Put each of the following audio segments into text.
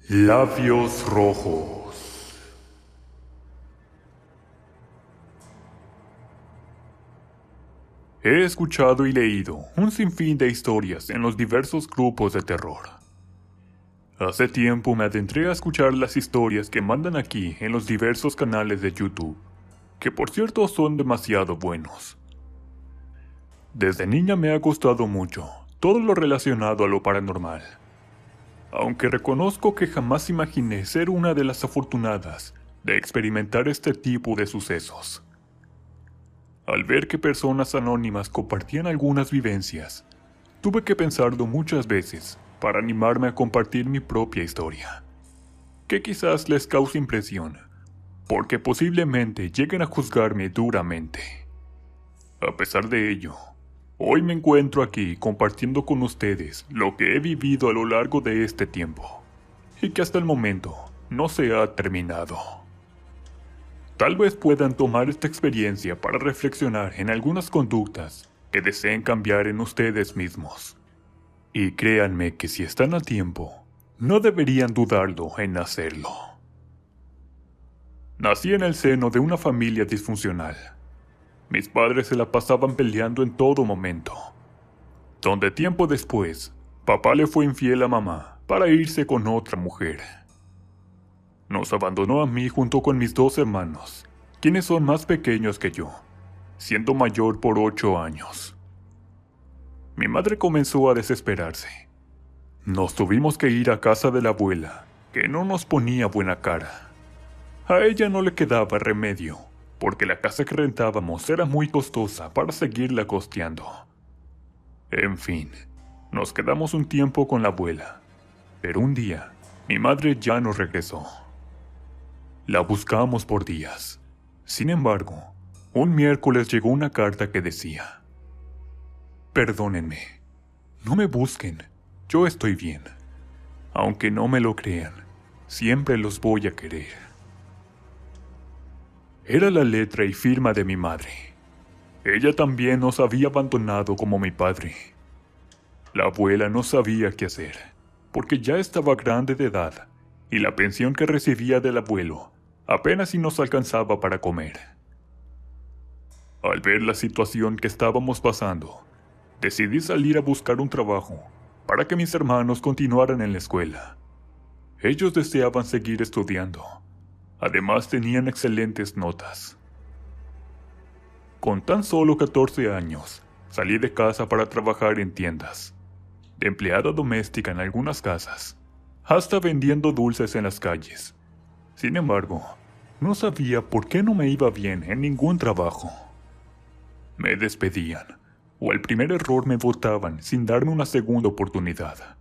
Labios rojos. He escuchado y leído un sinfín de historias en los diversos grupos de terror. Hace tiempo me adentré a escuchar las historias que mandan aquí en los diversos canales de YouTube, que por cierto son demasiado buenos. Desde niña me ha costado mucho todo lo relacionado a lo paranormal, aunque reconozco que jamás imaginé ser una de las afortunadas de experimentar este tipo de sucesos. Al ver que personas anónimas compartían algunas vivencias, tuve que pensarlo muchas veces para animarme a compartir mi propia historia, que quizás les cause impresión, porque posiblemente lleguen a juzgarme duramente. A pesar de ello, hoy me encuentro aquí compartiendo con ustedes lo que he vivido a lo largo de este tiempo, y que hasta el momento no se ha terminado. Tal vez puedan tomar esta experiencia para reflexionar en algunas conductas que deseen cambiar en ustedes mismos. Y créanme que si están a tiempo, no deberían dudarlo en hacerlo. Nací en el seno de una familia disfuncional. Mis padres se la pasaban peleando en todo momento, donde tiempo después, papá le fue infiel a mamá para irse con otra mujer. Nos abandonó a mí junto con mis 2 hermanos, quienes son más pequeños que yo, siendo mayor por 8 años. Mi madre comenzó a desesperarse. Nos tuvimos que ir a casa de la abuela, que no nos ponía buena cara. A ella no le quedaba remedio, porque la casa que rentábamos era muy costosa para seguirla costeando. En fin, nos quedamos un tiempo con la abuela, pero un día, mi madre ya no regresó. La buscamos por días. Sin embargo, un miércoles llegó una carta que decía: «Perdónenme, no me busquen, yo estoy bien. Aunque no me lo crean, siempre los voy a querer». Era la letra y firma de mi madre. Ella también nos había abandonado como mi padre. La abuela no sabía qué hacer, porque ya estaba grande de edad, y la pensión que recibía del abuelo apenas si nos alcanzaba para comer. Al ver la situación que estábamos pasando, decidí salir a buscar un trabajo para que mis hermanos continuaran en la escuela. Ellos deseaban seguir estudiando. Además tenían excelentes notas. Con tan solo 14 años, salí de casa para trabajar en tiendas, de empleada doméstica en algunas casas, hasta vendiendo dulces en las calles. Sin embargo, no sabía por qué no me iba bien en ningún trabajo. Me despedían, o al primer error me botaban sin darme una segunda oportunidad.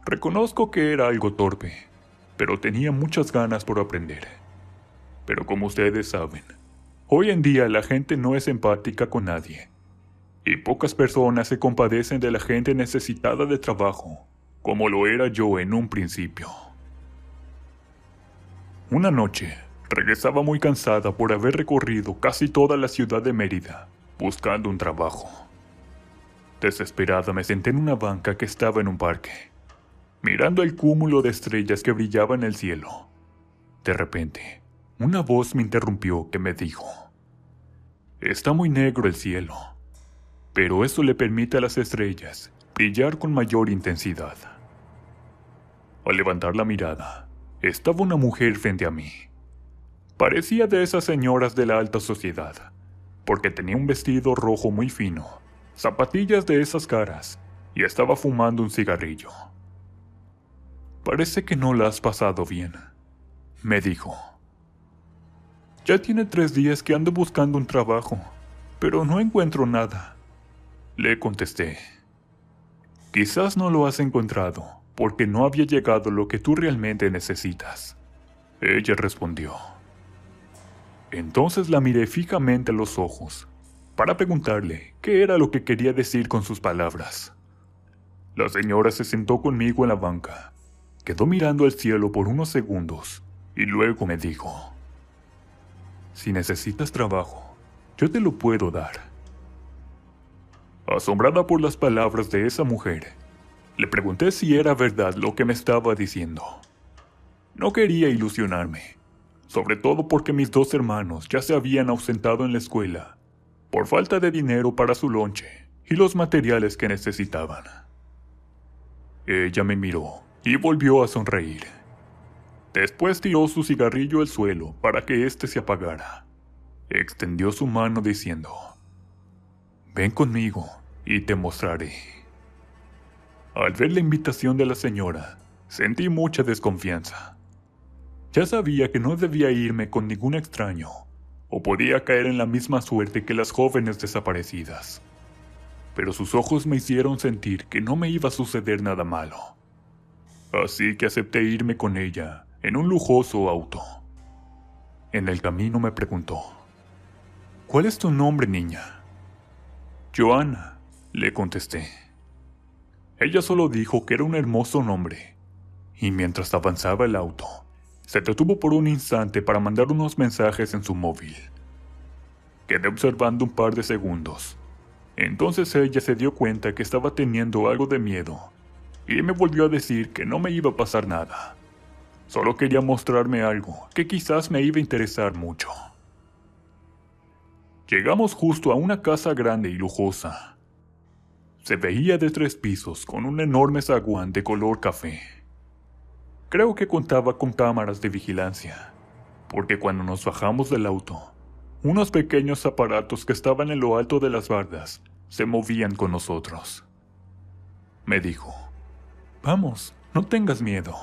Reconozco que era algo torpe, pero tenía muchas ganas por aprender. Pero como ustedes saben, hoy en día la gente no es empática con nadie, y pocas personas se compadecen de la gente necesitada de trabajo, como lo era yo en un principio. Una noche, regresaba muy cansada por haber recorrido casi toda la ciudad de Mérida, buscando un trabajo. Desesperada me senté en una banca que estaba en un parque, mirando el cúmulo de estrellas que brillaba en el cielo. De repente, una voz me interrumpió que me dijo: «Está muy negro el cielo, pero eso le permite a las estrellas brillar con mayor intensidad». Al levantar la mirada, estaba una mujer frente a mí. Parecía de esas señoras de la alta sociedad, porque tenía un vestido rojo muy fino, zapatillas de esas caras, y estaba fumando un cigarrillo. «Parece que no la has pasado bien», me dijo. «Ya tiene 3 días que ando buscando un trabajo, pero no encuentro nada», le contesté. «Quizás no lo has encontrado, porque no había llegado lo que tú realmente necesitas», ella respondió. Entonces la miré fijamente a los ojos, para preguntarle qué era lo que quería decir con sus palabras. La señora se sentó conmigo en la banca, quedó mirando al cielo por unos segundos, y luego me dijo: «Si necesitas trabajo, yo te lo puedo dar». Asombrada por las palabras de esa mujer, Le pregunté si era verdad lo que me estaba diciendo. No quería ilusionarme, sobre todo porque mis dos hermanos ya se habían ausentado en la escuela por falta de dinero para su lonche y los materiales que necesitaban. Ella me miró y volvió a sonreír. Después tiró su cigarrillo al suelo para que éste se apagara. Extendió su mano diciendo: «Ven conmigo y te mostraré». Al ver la invitación de la señora, sentí mucha desconfianza. Ya sabía que no debía irme con ningún extraño, o podía caer en la misma suerte que las jóvenes desaparecidas. Pero sus ojos me hicieron sentir que no me iba a suceder nada malo. Así que acepté irme con ella en un lujoso auto. En el camino me preguntó: «¿Cuál es tu nombre, niña?». «Joanna», le contesté. Ella solo dijo que era un hermoso nombre, y mientras avanzaba el auto, se detuvo por un instante para mandar unos mensajes en su móvil. Quedé observando un par de segundos. Entonces ella se dio cuenta que estaba teniendo algo de miedo, y me volvió a decir que no me iba a pasar nada. Solo quería mostrarme algo que quizás me iba a interesar mucho. Llegamos justo a una casa grande y lujosa. Se veía de 3 pisos con un enorme zaguán de color café. Creo que contaba con cámaras de vigilancia, porque cuando nos bajamos del auto, unos pequeños aparatos que estaban en lo alto de las bardas se movían con nosotros. Me dijo: «Vamos, no tengas miedo».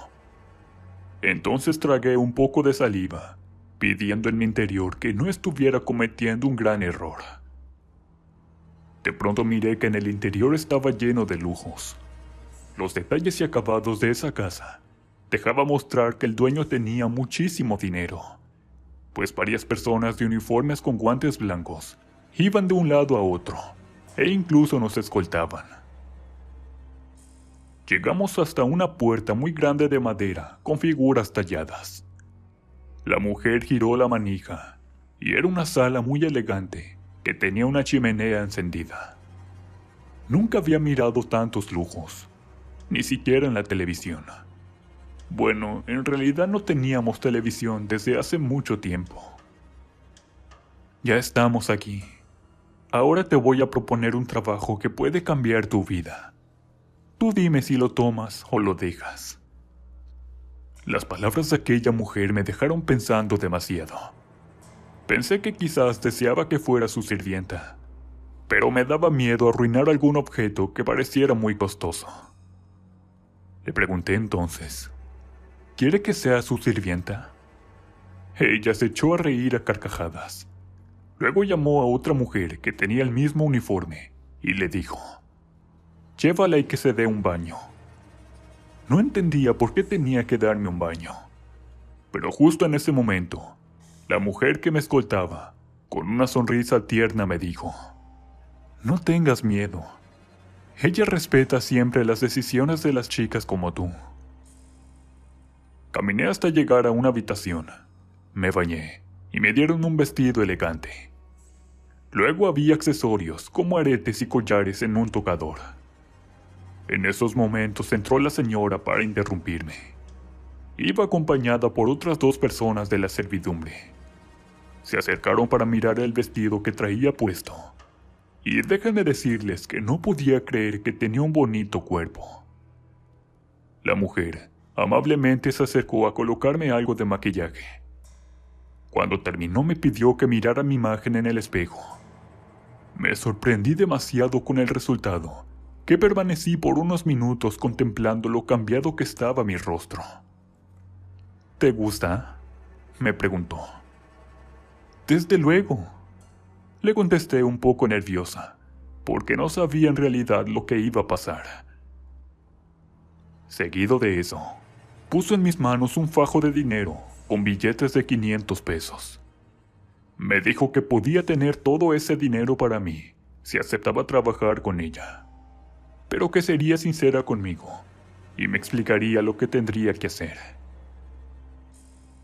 Entonces tragué un poco de saliva, pidiendo en mi interior que no estuviera cometiendo un gran error. De pronto miré que en el interior estaba lleno de lujos. Los detalles y acabados de esa casa dejaba mostrar que el dueño tenía muchísimo dinero, pues varias personas de uniformes con guantes blancos iban de un lado a otro e incluso nos escoltaban. Llegamos hasta una puerta muy grande de madera con figuras talladas. La mujer giró la manija y era una sala muy elegante que tenía una chimenea encendida. Nunca había mirado tantos lujos, ni siquiera en la televisión. Bueno, en realidad no teníamos televisión desde hace mucho tiempo. «Ya estamos aquí. Ahora te voy a proponer un trabajo que puede cambiar tu vida. Tú dime si lo tomas o lo dejas». Las palabras de aquella mujer me dejaron pensando demasiado. Pensé que quizás deseaba que fuera su sirvienta, pero me daba miedo arruinar algún objeto que pareciera muy costoso. Le pregunté entonces: «¿Quiere que sea su sirvienta?». Ella se echó a reír a carcajadas. Luego llamó a otra mujer que tenía el mismo uniforme y le dijo: «Llévala y que se dé un baño». No entendía por qué tenía que darme un baño. Pero justo en ese momento, la mujer que me escoltaba, con una sonrisa tierna, me dijo: «No tengas miedo. Ella respeta siempre las decisiones de las chicas como tú». Caminé hasta llegar a una habitación. Me bañé y me dieron un vestido elegante. Luego había accesorios como aretes y collares en un tocador. En esos momentos entró la señora para interrumpirme. Iba acompañada por otras 2 personas de la servidumbre. Se acercaron para mirar el vestido que traía puesto. Y déjenme decirles que no podía creer que tenía un bonito cuerpo. La mujer amablemente se acercó a colocarme algo de maquillaje. Cuando terminó me pidió que mirara mi imagen en el espejo. Me sorprendí demasiado con el resultado, que permanecí por unos minutos contemplando lo cambiado que estaba mi rostro. «¿Te gusta?», me preguntó. «Desde luego», le contesté un poco nerviosa, porque no sabía en realidad lo que iba a pasar. Seguido de eso, puso en mis manos un fajo de dinero con billetes de 500 pesos. Me dijo que podía tener todo ese dinero para mí si aceptaba trabajar con ella, pero que sería sincera conmigo y me explicaría lo que tendría que hacer.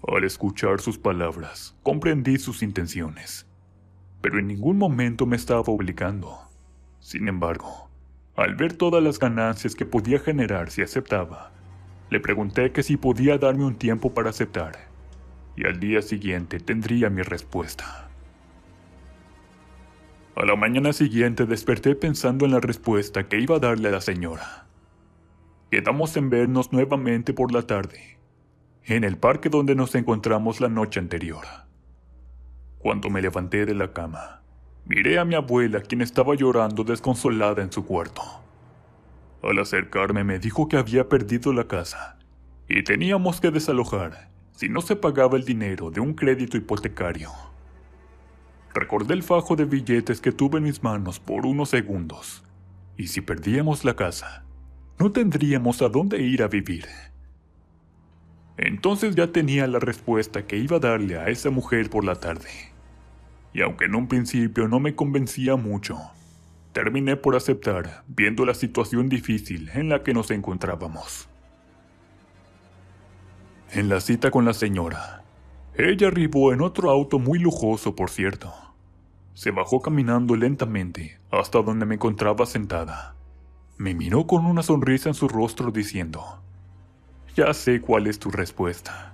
Al escuchar sus palabras, comprendí sus intenciones, pero en ningún momento me estaba obligando. Sin embargo, Al ver todas las ganancias que podía generar si aceptaba, le pregunté que si podía darme un tiempo para aceptar, y al día siguiente tendría mi respuesta. A la mañana siguiente desperté pensando en la respuesta que iba a darle a la señora. Quedamos en vernos nuevamente por la tarde, en el parque donde nos encontramos la noche anterior. Cuando me levanté de la cama, miré a mi abuela, quien estaba llorando desconsolada en su cuarto. Al acercarme me dijo que había perdido la casa y teníamos que desalojar si no se pagaba el dinero de un crédito hipotecario. Recordé el fajo de billetes que tuve en mis manos por unos segundos, y si perdíamos la casa, no tendríamos a dónde ir a vivir. Entonces ya tenía la respuesta que iba a darle a esa mujer por la tarde. Y aunque en un principio no me convencía mucho, terminé por aceptar, viendo la situación difícil en la que nos encontrábamos. En la cita con la señora, ella arribó en otro auto muy lujoso, por cierto. Se bajó caminando lentamente hasta donde me encontraba sentada. Me miró con una sonrisa en su rostro diciendo: «Ya sé cuál es tu respuesta.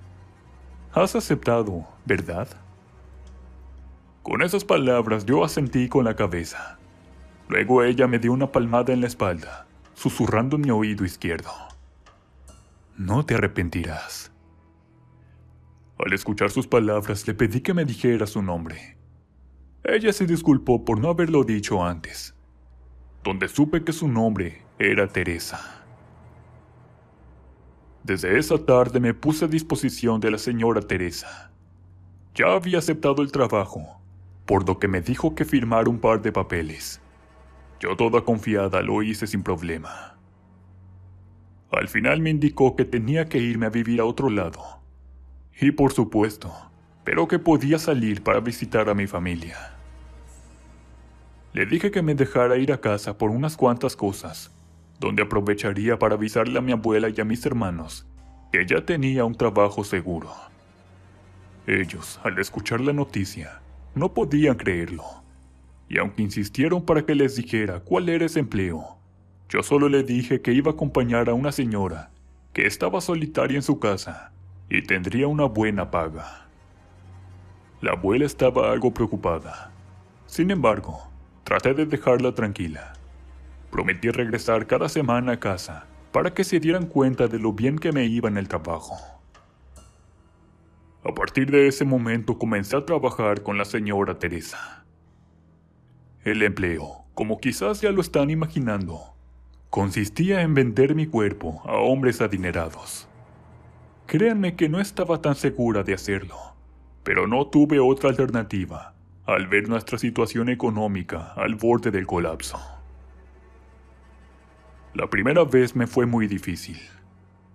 Has aceptado, ¿verdad?». Con esas palabras yo asentí con la cabeza. Luego ella me dio una palmada en la espalda, susurrando en mi oído izquierdo: «No te arrepentirás». Al escuchar sus palabras le pedí que me dijera su nombre. Ella se disculpó por no haberlo dicho antes, donde supe que su nombre era Teresa. Desde esa tarde me puse a disposición de la señora Teresa. Ya había aceptado el trabajo, por lo que me dijo que firmara un par de papeles. Yo, toda confiada, lo hice sin problema. Al final me indicó que tenía que irme a vivir a otro lado. Y por supuesto, pero que podía salir para visitar a mi familia. Le dije que me dejara ir a casa por unas cuantas cosas, donde aprovecharía para avisarle a mi abuela y a mis hermanos que ya tenía un trabajo seguro. Ellos, al escuchar la noticia, no podían creerlo, y aunque insistieron para que les dijera cuál era ese empleo, yo solo le dije que iba a acompañar a una señora que estaba solitaria en su casa y tendría una buena paga. La abuela estaba algo preocupada. Sin embargo, traté de dejarla tranquila. Prometí regresar cada semana a casa para que se dieran cuenta de lo bien que me iba en el trabajo. A partir de ese momento comencé a trabajar con la señora Teresa. El empleo, como quizás ya lo están imaginando, consistía en vender mi cuerpo a hombres adinerados. Créanme que no estaba tan segura de hacerlo, pero no tuve otra alternativa al ver nuestra situación económica al borde del colapso. La primera vez me fue muy difícil.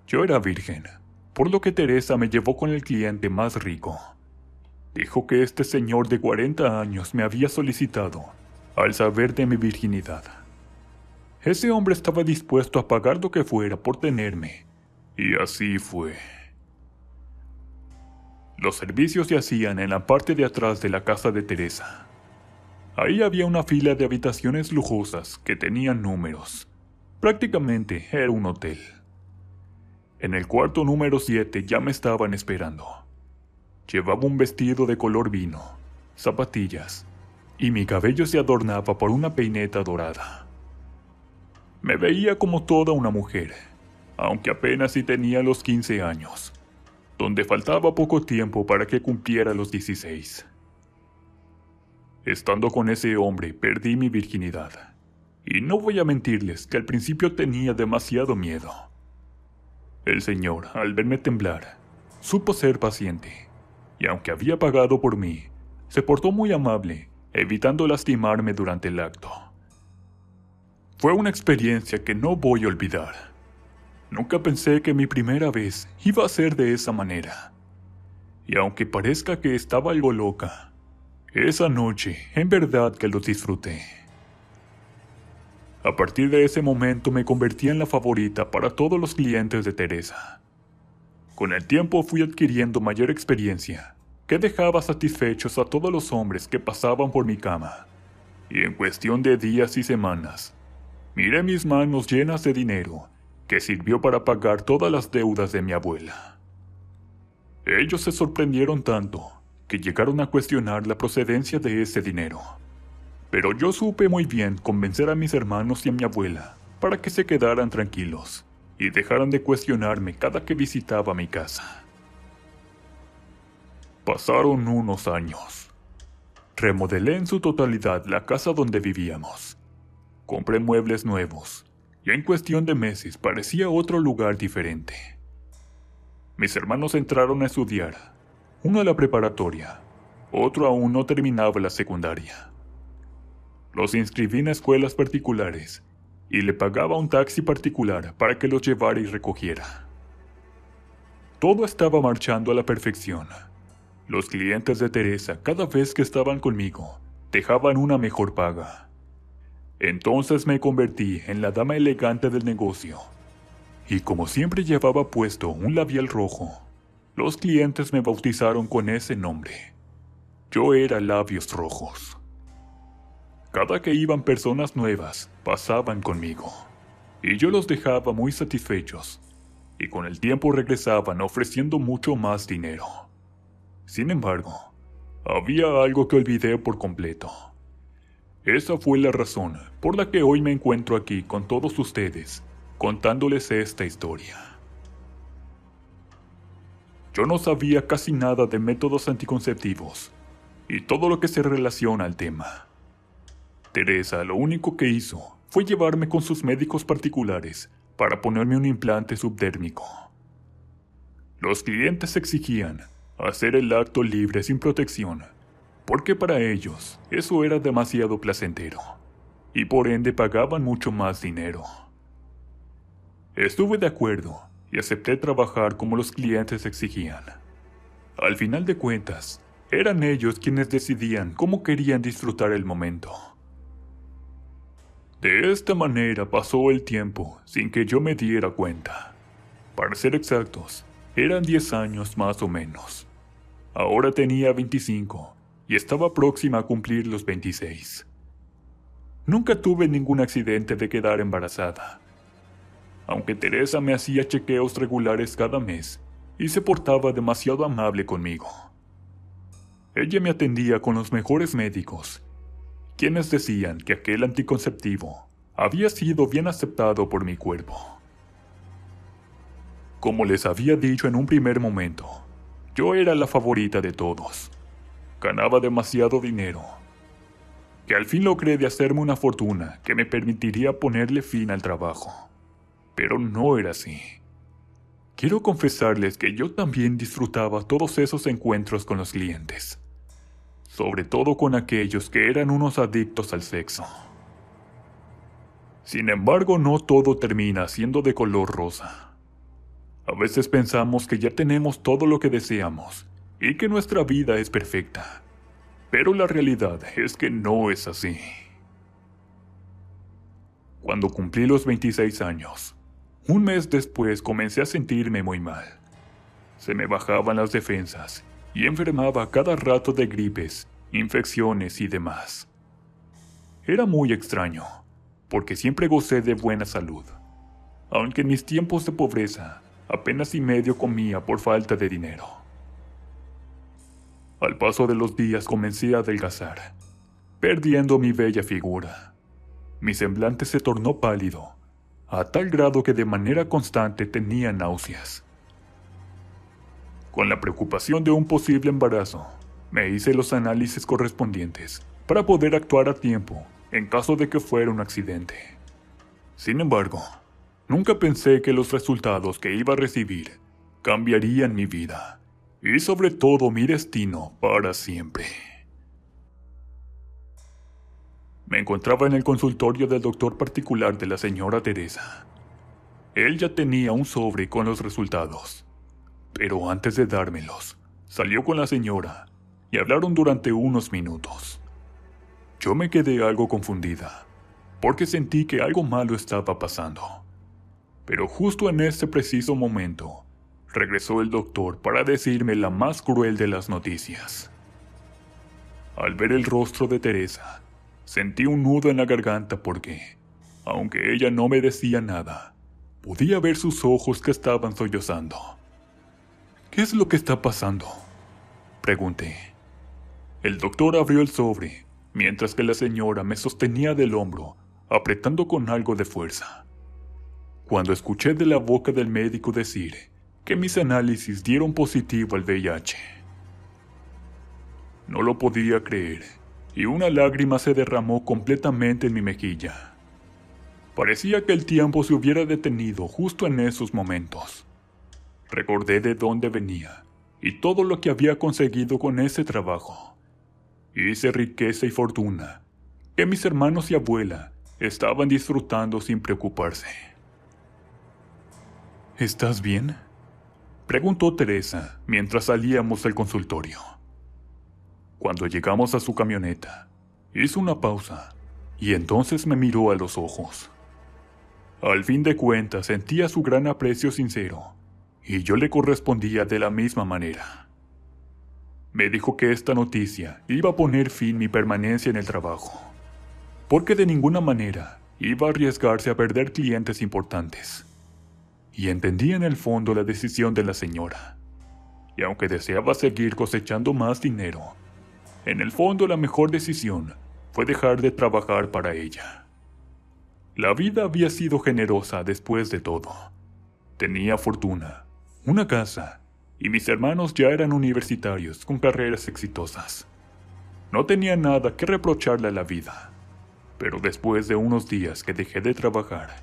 Yo era virgen, por lo que Teresa me llevó con el cliente más rico. Dijo que este señor de 40 años me había solicitado al saber de mi virginidad. Ese hombre estaba dispuesto a pagar lo que fuera por tenerme, y así fue. Los servicios se hacían en la parte de atrás de la casa de Teresa. Ahí había una fila de habitaciones lujosas que tenían números. Prácticamente era un hotel. En el cuarto número 7 ya me estaban esperando. Llevaba un vestido de color vino, zapatillas, y mi cabello se adornaba por una peineta dorada. Me veía como toda una mujer, aunque apenas si tenía los 15 años, donde faltaba poco tiempo para que cumpliera los 16. Estando con ese hombre perdí mi virginidad. Y no voy a mentirles que al principio tenía demasiado miedo. El señor, al verme temblar, supo ser paciente, y aunque había pagado por mí, se portó muy amable, evitando lastimarme durante el acto. Fue una experiencia que no voy a olvidar. Nunca pensé que mi primera vez iba a ser de esa manera. Y aunque parezca que estaba algo loca, esa noche en verdad que lo disfruté. A partir de ese momento me convertí en la favorita para todos los clientes de Teresa. Con el tiempo fui adquiriendo mayor experiencia, que dejaba satisfechos a todos los hombres que pasaban por mi cama, y en cuestión de días y semanas, Miré mis manos llenas de dinero, que sirvió para pagar todas las deudas de mi abuela. Ellos se sorprendieron tanto, que llegaron a cuestionar la procedencia de ese dinero. Pero yo supe muy bien convencer a mis hermanos y a mi abuela para que se quedaran tranquilos y dejaran de cuestionarme cada que visitaba mi casa. Pasaron unos años. Remodelé en su totalidad la casa donde vivíamos. Compré muebles nuevos, y en cuestión de meses parecía otro lugar diferente. Mis hermanos entraron a estudiar, uno a la preparatoria, otro aún no terminaba la secundaria. Los inscribí en escuelas particulares, y le pagaba un taxi particular para que los llevara y recogiera. Todo estaba marchando a la perfección. Los clientes de Teresa, cada vez que estaban conmigo, dejaban una mejor paga. Entonces me convertí en la dama elegante del negocio. Y como siempre llevaba puesto un labial rojo, los clientes me bautizaron con ese nombre. Yo era Labios Rojos. Cada que iban personas nuevas, pasaban conmigo, y yo los dejaba muy satisfechos, y con el tiempo regresaban ofreciendo mucho más dinero. Sin embargo, había algo que olvidé por completo. Esa fue la razón por la que hoy me encuentro aquí con todos ustedes, contándoles esta historia. Yo no sabía casi nada de métodos anticonceptivos y todo lo que se relaciona al tema. Teresa lo único que hizo fue llevarme con sus médicos particulares para ponerme un implante subdérmico. Los clientes exigían hacer el acto libre sin protección, porque para ellos eso era demasiado placentero, y por ende pagaban mucho más dinero. Estuve de acuerdo y acepté trabajar como los clientes exigían. Al final de cuentas, eran ellos quienes decidían cómo querían disfrutar el momento. De esta manera pasó el tiempo sin que yo me diera cuenta. Para ser exactos, eran 10 años más o menos. Ahora tenía 25 y estaba próxima a cumplir los 26. Nunca tuve ningún accidente de quedar embarazada. Aunque Teresa me hacía chequeos regulares cada mes y se portaba demasiado amable conmigo. Ella me atendía con los mejores médicos, quienes decían que aquel anticonceptivo había sido bien aceptado por mi cuerpo. Como les había dicho en un primer momento, yo era la favorita de todos. Ganaba demasiado dinero, que al fin logré de hacerme una fortuna que me permitiría ponerle fin al trabajo. Pero no era así. Quiero confesarles que yo también disfrutaba todos esos encuentros con los clientes, sobre todo con aquellos que eran unos adictos al sexo. Sin embargo, no todo termina siendo de color rosa. A veces pensamos que ya tenemos todo lo que deseamos y que nuestra vida es perfecta, pero la realidad es que no es así. Cuando cumplí los 26 años, un mes después comencé a sentirme muy mal. Se me bajaban las defensas y enfermaba cada rato de gripes, infecciones y demás. Era muy extraño, porque siempre gocé de buena salud, aunque en mis tiempos de pobreza apenas y medio comía por falta de dinero. Al paso de los días comencé a adelgazar, perdiendo mi bella figura. Mi semblante se tornó pálido, a tal grado que de manera constante tenía náuseas. Con la preocupación de un posible embarazo, me hice los análisis correspondientes para poder actuar a tiempo en caso de que fuera un accidente. Sin embargo, nunca pensé que los resultados que iba a recibir cambiarían mi vida y sobre todo mi destino para siempre. Me encontraba en el consultorio del doctor particular de la señora Teresa. Él ya tenía un sobre con los resultados, pero antes de dármelos, salió con la señora y hablaron durante unos minutos. Yo me quedé algo confundida, porque sentí que algo malo estaba pasando. Pero justo en ese preciso momento, regresó el doctor para decirme la más cruel de las noticias. Al ver el rostro de Teresa, sentí un nudo en la garganta porque Aunque ella no me decía nada, podía ver sus ojos que estaban sollozando. «¿Qué es lo que está pasando?», pregunté. El doctor abrió el sobre, mientras que la señora me sostenía del hombro, apretando con algo de fuerza. Cuando escuché de la boca del médico decir que mis análisis dieron positivo al VIH, no lo podía creer, y una lágrima se derramó completamente en mi mejilla. Parecía que el tiempo se hubiera detenido justo en esos momentos. Recordé de dónde venía y todo lo que había conseguido con ese trabajo. Hice riqueza y fortuna que mis hermanos y abuela estaban disfrutando sin preocuparse. «¿Estás bien?», preguntó Teresa mientras salíamos del consultorio. Cuando llegamos a su camioneta, hizo una pausa y entonces me miró a los ojos. Al fin de cuentas sentía su gran aprecio sincero, y yo le correspondía de la misma manera. Me dijo que esta noticia iba a poner fin a mi permanencia en el trabajo, porque de ninguna manera iba a arriesgarse a perder clientes importantes. Y entendía en el fondo la decisión de la señora. Y aunque deseaba seguir cosechando más dinero, en el fondo la mejor decisión fue dejar de trabajar para ella. La vida había sido generosa después de todo. Tenía fortuna, una casa, y mis hermanos ya eran universitarios con carreras exitosas. No tenía nada que reprocharle a la vida. Pero después de unos días que dejé de trabajar,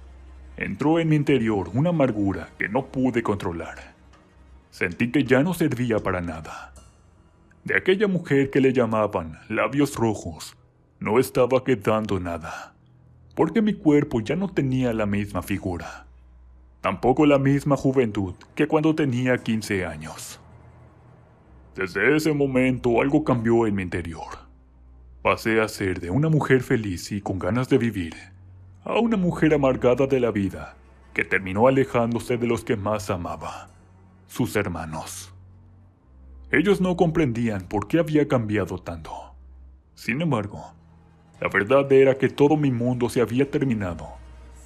entró en mi interior una amargura que no pude controlar. Sentí que ya no servía para nada. De aquella mujer que le llamaban labios rojos, no estaba quedando nada. Porque mi cuerpo ya no tenía la misma figura, tampoco la misma juventud que cuando tenía 15 años. Desde ese momento algo cambió en mi interior. Pasé a ser de una mujer feliz y con ganas de vivir, a una mujer amargada de la vida, que terminó alejándose de los que más amaba, sus hermanos. Ellos no comprendían por qué había cambiado tanto. Sin embargo, la verdad era que todo mi mundo se había terminado,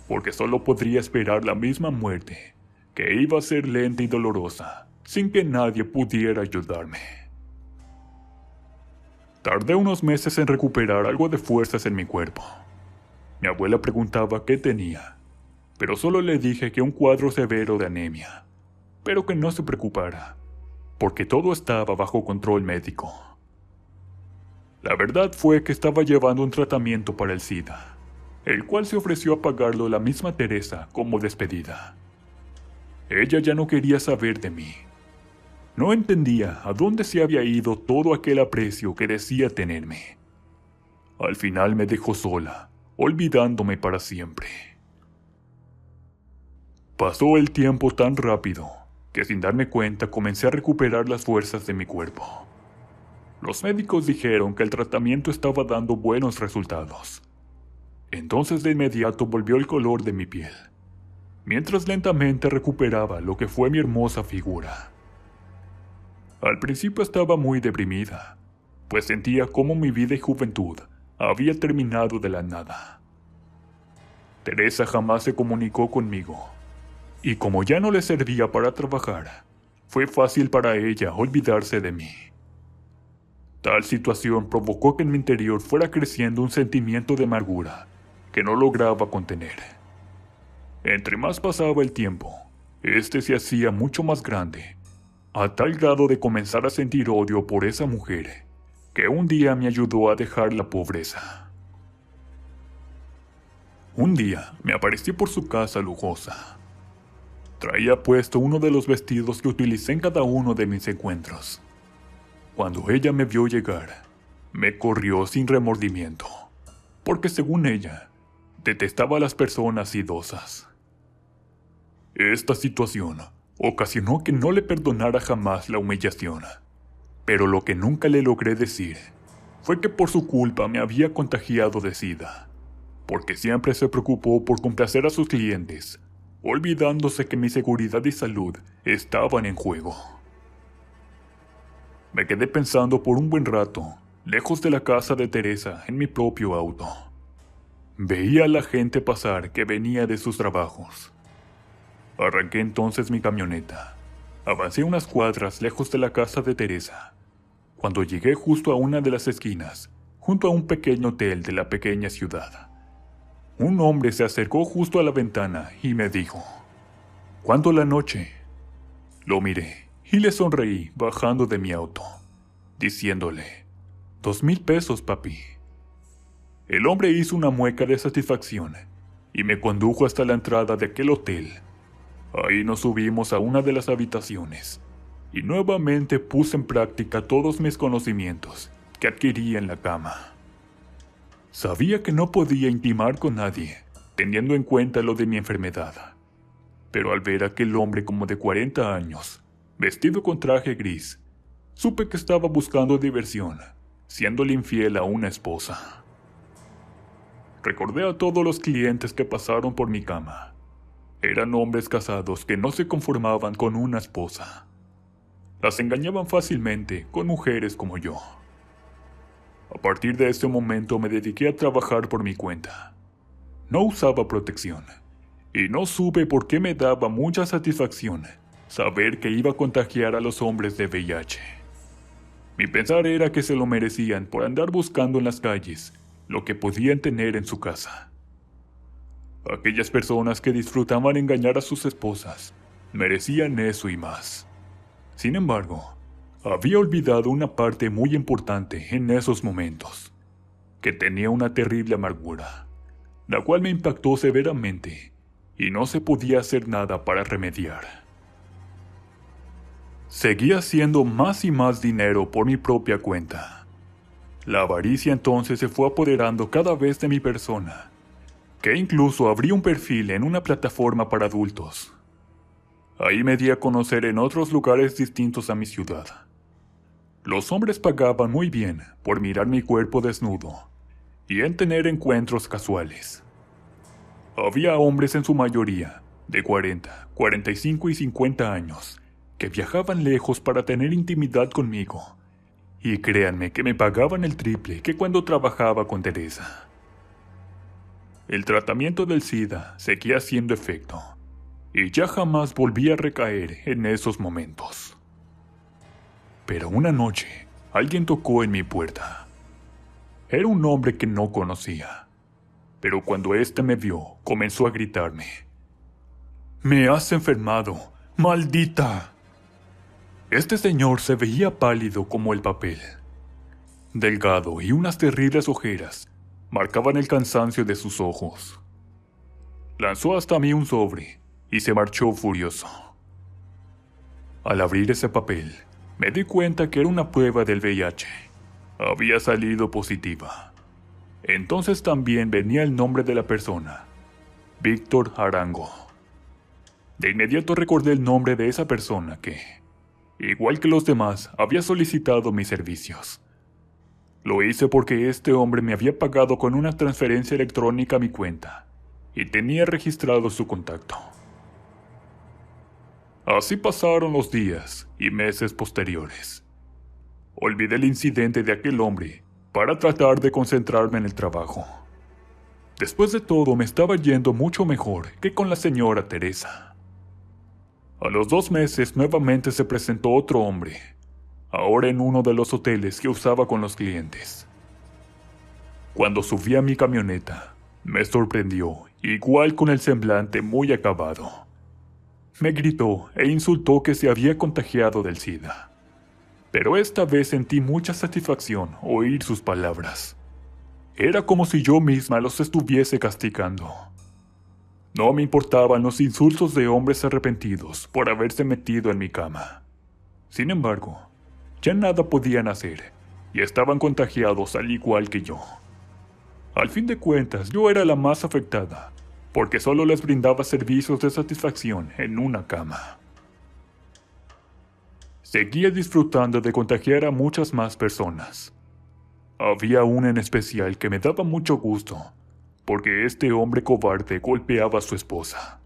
porque solo podría esperar la misma muerte, que iba a ser lenta y dolorosa, sin que nadie pudiera ayudarme. Tardé unos meses en recuperar algo de fuerzas en mi cuerpo. Mi abuela preguntaba qué tenía, pero solo le dije que un cuadro severo de anemia, pero que no se preocupara, porque todo estaba bajo control médico. La verdad fue que estaba llevando un tratamiento para el SIDA, el cual se ofreció a pagarlo la misma Teresa como despedida. Ella ya no quería saber de mí. No entendía a dónde se había ido todo aquel aprecio que decía tenerme. Al final me dejó sola, olvidándome para siempre. Pasó el tiempo tan rápido que sin darme cuenta comencé a recuperar las fuerzas de mi cuerpo. Los médicos dijeron que el tratamiento estaba dando buenos resultados. Entonces de inmediato volvió el color de mi piel, mientras lentamente recuperaba lo que fue mi hermosa figura. Al principio estaba muy deprimida, pues sentía cómo mi vida y juventud había terminado de la nada. Teresa jamás se comunicó conmigo, y como ya no le servía para trabajar, fue fácil para ella olvidarse de mí. Tal situación provocó que en mi interior fuera creciendo un sentimiento de amargura que no lograba contener. Entre más pasaba el tiempo, este se hacía mucho más grande, a tal grado de comenzar a sentir odio por esa mujer, que un día me ayudó a dejar la pobreza. Un día me aparecí por su casa lujosa. Traía puesto uno de los vestidos que utilicé en cada uno de mis encuentros. Cuando ella me vio llegar, me corrió sin remordimiento, porque según ella, detestaba a las personas idosas. Esta situación ocasionó que no le perdonara jamás la humillación, pero lo que nunca le logré decir fue que por su culpa me había contagiado de SIDA, porque siempre se preocupó por complacer a sus clientes, olvidándose que mi seguridad y salud estaban en juego. Me quedé pensando por un buen rato, lejos de la casa de Teresa, en mi propio auto. Veía a la gente pasar que venía de sus trabajos. Arranqué entonces mi camioneta. Avancé unas cuadras lejos de la casa de Teresa. Cuando llegué justo a una de las esquinas, junto a un pequeño hotel de la pequeña ciudad, un hombre se acercó justo a la ventana y me dijo: «¿Cuánto la noche?». Lo miré y le sonreí bajando de mi auto, diciéndole: «2,000 pesos, papi». El hombre hizo una mueca de satisfacción y me condujo hasta la entrada de aquel hotel. Ahí nos subimos a una de las habitaciones y nuevamente puse en práctica todos mis conocimientos que adquirí en la cama. Sabía que no podía intimar con nadie, teniendo en cuenta lo de mi enfermedad. Pero al ver a aquel hombre como de 40 años, vestido con traje gris, supe que estaba buscando diversión, siéndole infiel a una esposa. Recordé a todos los clientes que pasaron por mi cama. Eran hombres casados que no se conformaban con una esposa. Las engañaban fácilmente con mujeres como yo. A partir de ese momento me dediqué a trabajar por mi cuenta. No usaba protección, y no supe por qué me daba mucha satisfacción saber que iba a contagiar a los hombres de VIH. Mi pensar era que se lo merecían por andar buscando en las calles lo que podían tener en su casa. Aquellas personas que disfrutaban engañar a sus esposas merecían eso y más. Sin embargo, había olvidado una parte muy importante en esos momentos, que tenía una terrible amargura, la cual me impactó severamente y no se podía hacer nada para remediar. Seguía haciendo más y más dinero por mi propia cuenta. La avaricia entonces se fue apoderando cada vez de mi persona, que incluso abrí un perfil en una plataforma para adultos. Ahí me di a conocer en otros lugares distintos a mi ciudad. Los hombres pagaban muy bien por mirar mi cuerpo desnudo y en tener encuentros casuales. Había hombres en su mayoría, de 40, 45 y 50 años, que viajaban lejos para tener intimidad conmigo. Y créanme que me pagaban el triple que cuando trabajaba con Teresa. El tratamiento del SIDA seguía haciendo efecto, y ya jamás volví a recaer en esos momentos. Pero una noche, alguien tocó en mi puerta. Era un hombre que no conocía, pero cuando éste me vio, comenzó a gritarme: «¡Me has enfermado, maldita!». Este señor se veía pálido como el papel. Delgado y unas terribles ojeras marcaban el cansancio de sus ojos. Lanzó hasta mí un sobre y se marchó furioso. Al abrir ese papel, me di cuenta que era una prueba del VIH. Había salido positiva. Entonces también venía el nombre de la persona: Víctor Arango. De inmediato recordé el nombre de esa persona que, igual que los demás, había solicitado mis servicios. Lo hice porque este hombre me había pagado con una transferencia electrónica a mi cuenta y tenía registrado su contacto. Así pasaron los días y meses posteriores. Olvidé el incidente de aquel hombre para tratar de concentrarme en el trabajo. Después de todo, me estaba yendo mucho mejor que con la señora Teresa. A los 2 meses nuevamente se presentó otro hombre, ahora en uno de los hoteles que usaba con los clientes. Cuando subí a mi camioneta, me sorprendió, igual con el semblante muy acabado. Me gritó e insultó que se había contagiado del SIDA. Pero esta vez sentí mucha satisfacción oír sus palabras. Era como si yo misma los estuviese castigando. No me importaban los insultos de hombres arrepentidos por haberse metido en mi cama. Sin embargo, ya nada podían hacer y estaban contagiados al igual que yo. Al fin de cuentas, yo era la más afectada, porque solo les brindaba servicios de satisfacción en una cama. Seguía disfrutando de contagiar a muchas más personas. Había una en especial que me daba mucho gusto, porque este hombre cobarde golpeaba a su esposa.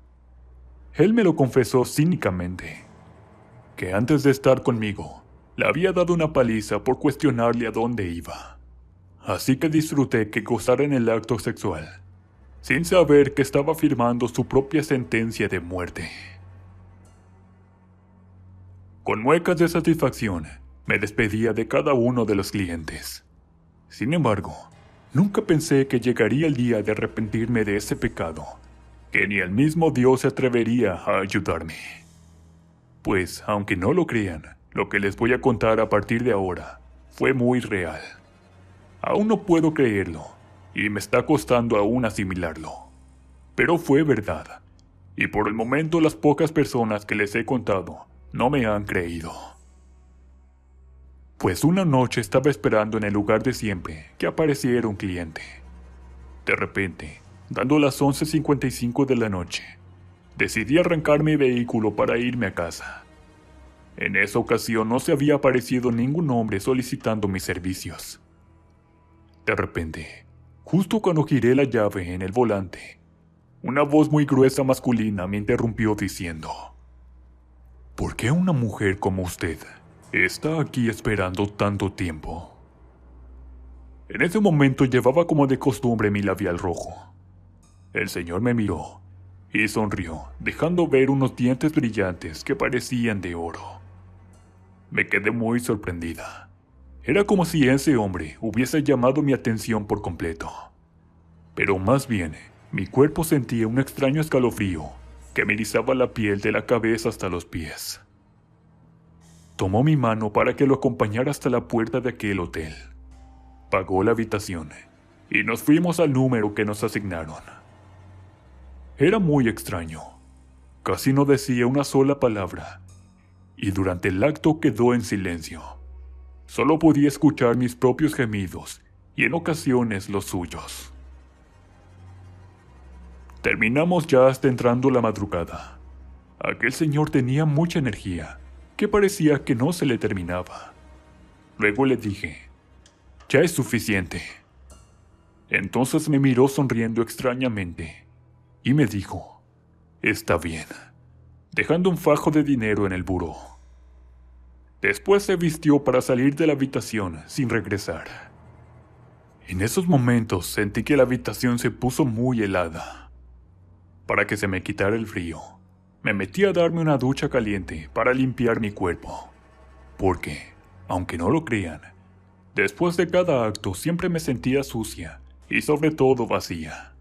Él me lo confesó cínicamente, que antes de estar conmigo, le había dado una paliza por cuestionarle a dónde iba. Así que disfruté que gozara en el acto sexual, sin saber que estaba firmando su propia sentencia de muerte. Con muecas de satisfacción, me despedía de cada uno de los clientes. Sin embargo, nunca pensé que llegaría el día de arrepentirme de ese pecado, que ni el mismo Dios se atrevería a ayudarme. Pues, aunque no lo crean, lo que les voy a contar a partir de ahora fue muy real. Aún no puedo creerlo, y me está costando aún asimilarlo. Pero fue verdad, y por el momento las pocas personas que les he contado no me han creído. Pues una noche estaba esperando en el lugar de siempre que apareciera un cliente. De repente, dando las 11:55 de la noche, decidí arrancar mi vehículo para irme a casa. En esa ocasión no se había aparecido ningún hombre solicitando mis servicios. De repente, justo cuando giré la llave en el volante, una voz muy gruesa masculina me interrumpió diciendo: ¿Por qué una mujer como usted está aquí esperando tanto tiempo? En ese momento llevaba como de costumbre mi labial rojo. El señor me miró y sonrió, dejando ver unos dientes brillantes que parecían de oro. Me quedé muy sorprendida. Era como si ese hombre hubiese llamado mi atención por completo. Pero más bien, mi cuerpo sentía un extraño escalofrío que me erizaba la piel de la cabeza hasta los pies. Tomó mi mano para que lo acompañara hasta la puerta de aquel hotel. Pagó la habitación y nos fuimos al número que nos asignaron. Era muy extraño. Casi no decía una sola palabra, y durante el acto quedó en silencio. Solo podía escuchar mis propios gemidos y en ocasiones los suyos. Terminamos ya hasta entrando la madrugada. Aquel señor tenía mucha energía, que parecía que no se le terminaba. Luego le dije: «Ya es suficiente». Entonces me miró sonriendo extrañamente y me dijo: «Está bien», dejando un fajo de dinero en el buró. Después se vistió para salir de la habitación sin regresar. En esos momentos sentí que la habitación se puso muy helada. Para que se me quitara el frío, me metí a darme una ducha caliente para limpiar mi cuerpo. Porque, aunque no lo crean, después de cada acto siempre me sentía sucia y sobre todo vacía.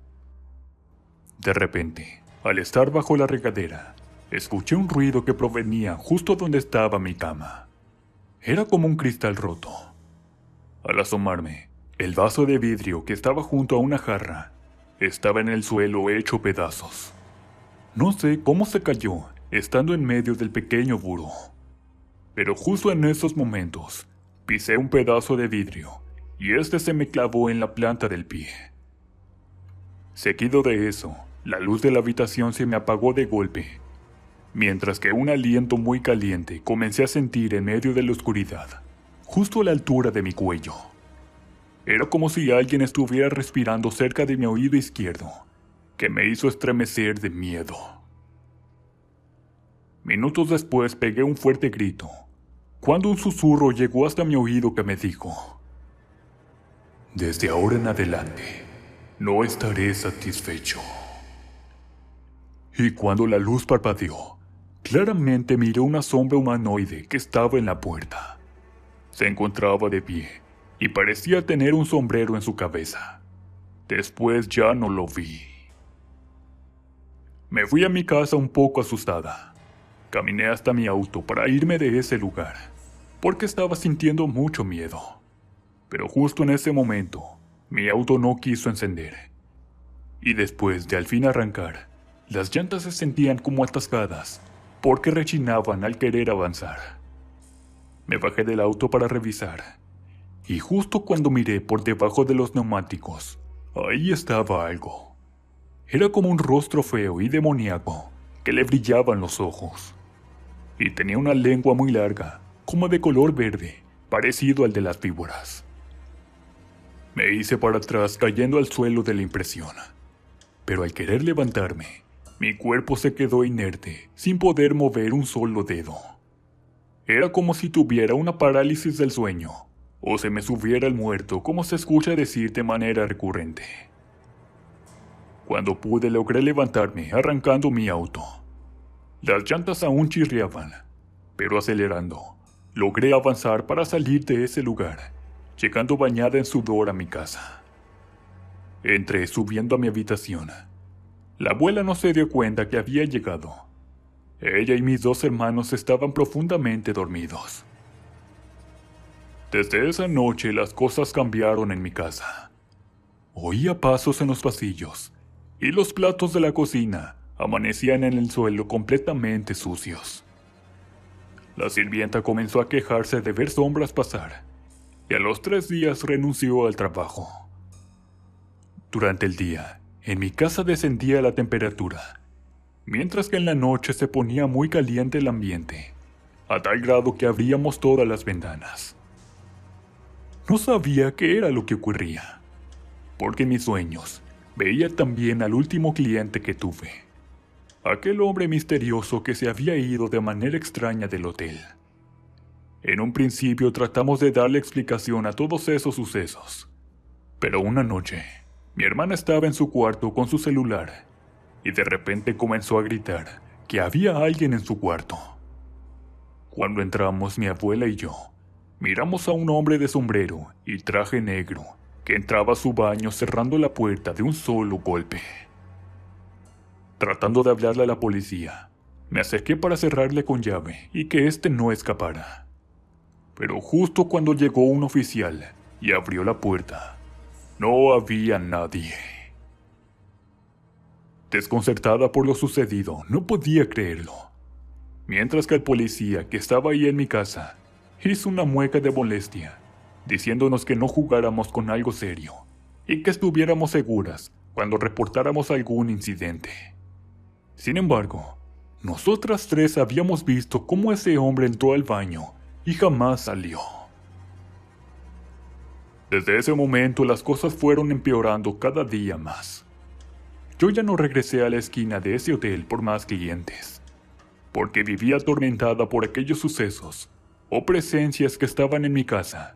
De repente, al estar bajo la regadera, escuché un ruido que provenía justo donde estaba mi cama. Era como un cristal roto. Al asomarme, el vaso de vidrio que estaba junto a una jarra estaba en el suelo hecho pedazos. No sé cómo se cayó estando en medio del pequeño buró. Pero justo en esos momentos, pisé un pedazo de vidrio y este se me clavó en la planta del pie. Seguido de eso, la luz de la habitación se me apagó de golpe, mientras que un aliento muy caliente comencé a sentir en medio de la oscuridad, justo a la altura de mi cuello. Era como si alguien estuviera respirando cerca de mi oído izquierdo, que me hizo estremecer de miedo. Minutos después pegué un fuerte grito, cuando un susurro llegó hasta mi oído que me dijo: «Desde ahora en adelante, no estaré satisfecho». Y cuando la luz parpadeó, claramente miré una sombra humanoide que estaba en la puerta. Se encontraba de pie y parecía tener un sombrero en su cabeza. Después ya no lo vi. Me fui a mi casa un poco asustada. Caminé hasta mi auto para irme de ese lugar, porque estaba sintiendo mucho miedo. Pero justo en ese momento, mi auto no quiso encender. Y después de al fin arrancar, las llantas se sentían como atascadas, porque rechinaban al querer avanzar. Me bajé del auto para revisar, y justo cuando miré por debajo de los neumáticos, ahí estaba algo. Era como un rostro feo y demoníaco que le brillaban los ojos. Y tenía una lengua muy larga, como de color verde, parecido al de las víboras. Me hice para atrás cayendo al suelo de la impresión. Pero al querer levantarme, mi cuerpo se quedó inerte, sin poder mover un solo dedo. Era como si tuviera una parálisis del sueño, o se me subiera el muerto, como se escucha decir de manera recurrente. Cuando pude logré levantarme arrancando mi auto. Las llantas aún chirriaban, pero acelerando, logré avanzar para salir de ese lugar, llegando bañada en sudor a mi casa. Entré subiendo a mi habitación. La abuela no se dio cuenta que había llegado. Ella y mis 2 hermanos estaban profundamente dormidos. Desde esa noche las cosas cambiaron en mi casa. Oía pasos en los pasillos, y los platos de la cocina amanecían en el suelo completamente sucios. La sirvienta comenzó a quejarse de ver sombras pasar, y a los 3 días renunció al trabajo. Durante el día, en mi casa descendía la temperatura, mientras que en la noche se ponía muy caliente el ambiente, a tal grado que abríamos todas las ventanas. No sabía qué era lo que ocurría, porque en mis sueños veía también al último cliente que tuve, aquel hombre misterioso que se había ido de manera extraña del hotel. En un principio tratamos de darle explicación a todos esos sucesos, pero una noche, mi hermana estaba en su cuarto con su celular, y de repente comenzó a gritar que había alguien en su cuarto. Cuando entramos mi abuela y yo, miramos a un hombre de sombrero y traje negro que entraba a su baño cerrando la puerta de un solo golpe. Tratando de hablarle a la policía, me acerqué para cerrarle con llave y que éste no escapara. Pero justo cuando llegó un oficial y abrió la puerta, no había nadie. Desconcertada por lo sucedido, no podía creerlo. Mientras que el policía que estaba ahí en mi casa hizo una mueca de molestia, diciéndonos que no jugáramos con algo serio y que estuviéramos seguras cuando reportáramos algún incidente. Sin embargo, nosotras 3 habíamos visto cómo ese hombre entró al baño y jamás salió. Desde ese momento las cosas fueron empeorando cada día más. Yo ya no regresé a la esquina de ese hotel por más clientes, porque vivía atormentada por aquellos sucesos o presencias que estaban en mi casa,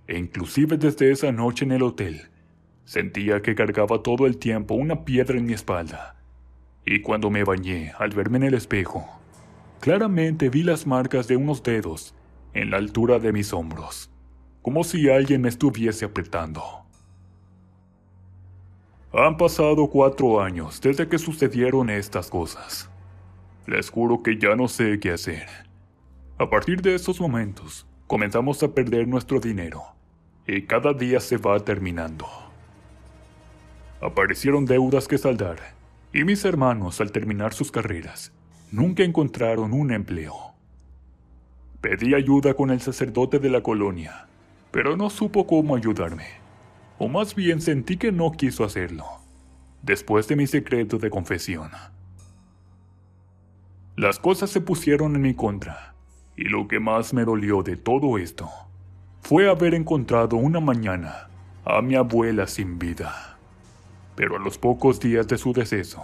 e inclusive desde esa noche en el hotel, sentía que cargaba todo el tiempo una piedra en mi espalda, y cuando me bañé al verme en el espejo, claramente vi las marcas de unos dedos en la altura de mis hombros, como si alguien me estuviese apretando. Han pasado 4 años desde que sucedieron estas cosas. Les juro que ya no sé qué hacer. A partir de esos momentos, comenzamos a perder nuestro dinero, y cada día se va terminando. Aparecieron deudas que saldar, y mis hermanos, al terminar sus carreras, nunca encontraron un empleo. Pedí ayuda con el sacerdote de la colonia, pero no supo cómo ayudarme, o más bien sentí que no quiso hacerlo, después de mi secreto de confesión. Las cosas se pusieron en mi contra, y lo que más me dolió de todo esto fue haber encontrado una mañana a mi abuela sin vida. Pero a los pocos días de su deceso,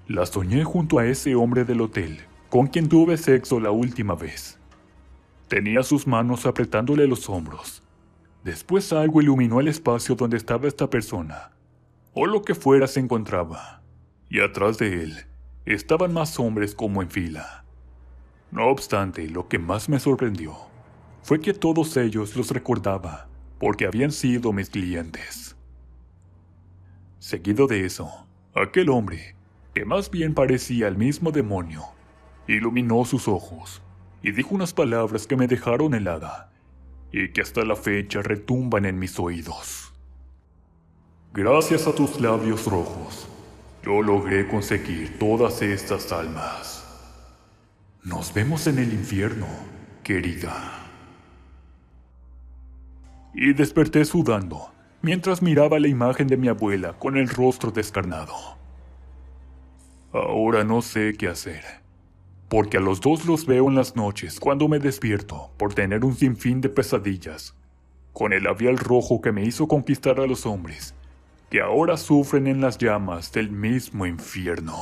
la soñé junto a ese hombre del hotel con quien tuve sexo la última vez. Tenía sus manos apretándole los hombros. Después algo iluminó el espacio donde estaba esta persona, o lo que fuera se encontraba, y atrás de él estaban más hombres como en fila. No obstante, lo que más me sorprendió fue que todos ellos los recordaba porque habían sido mis clientes. Seguido de eso, aquel hombre, que más bien parecía el mismo demonio, iluminó sus ojos y dijo unas palabras que me dejaron helada y que hasta la fecha retumban en mis oídos. Gracias a tus labios rojos, yo logré conseguir todas estas almas. Nos vemos en el infierno, querida. Y desperté sudando, mientras miraba la imagen de mi abuela con el rostro descarnado. Ahora no sé qué hacer, porque a los 2 los veo en las noches cuando me despierto por tener un sinfín de pesadillas, con el labial rojo que me hizo conquistar a los hombres, que ahora sufren en las llamas del mismo infierno.